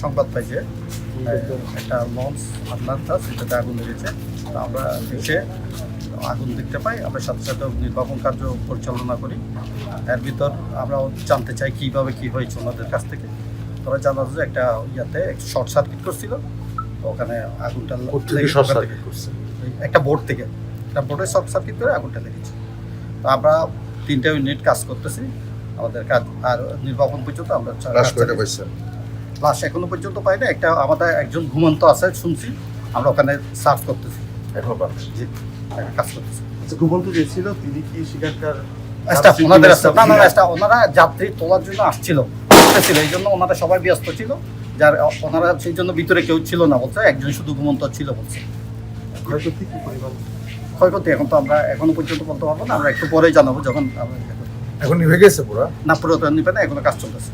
সংবাদ পাই যে একটা লঞ্চ আপনার সেটাতে আগুন লেগেছে। তো আমরা এসে আগুন দেখতে পাই, আমরা সাথে সাথে নির্বাপন কার্য পরিচালনা করি। এর ভিতর আমরা জানতে চাই কীভাবে কী হয়েছে ওনাদের কাছ থেকে। তোরা জানা যে একটা ইয়াতে শর্ট সার্কিট করছিল, তো ওখানে আগুনটা একটা বোর্ড থেকে একটা বোর্ডে শর্ট সার্কিট করে আগুনটা লেগেছে। তো আমরা 3টা ইউনিট কাজ করতেছি আমাদের কাজ, আর নির্বাপন পর্যন্ত আমরা লাশ এখনো পর্যন্ত পাই না। একটা আমাদের একজন ঘুমন্ত আছে শুনছি, আমরা ওখানে সার্চ করতেছি, জি কাজ করতেছি। ঘুমন্ত যে ছিল তিনি কি সেখানকার ওনারা যাত্রী তোলার জন্য আসছিল, এই জন্য ওনারা সবাই ব্যস্ত ছিল, যার ওনারা সেই জন্য ভিতরে কেউ ছিল না বলছে, একজন শুধু ঘুমন্ত ছিল বলছে। ক্ষয়ক্ষতি কি পরিমাণ? ক্ষয়ক্ষতি এখন তো আমরা এখনো পর্যন্ত বলতে পারবো না, আমরা একটু পরেই জানাবো যখন এখন নিভে গেছে পুরো না, পুরো নিবে না, এখনো কাজ চলতেছে।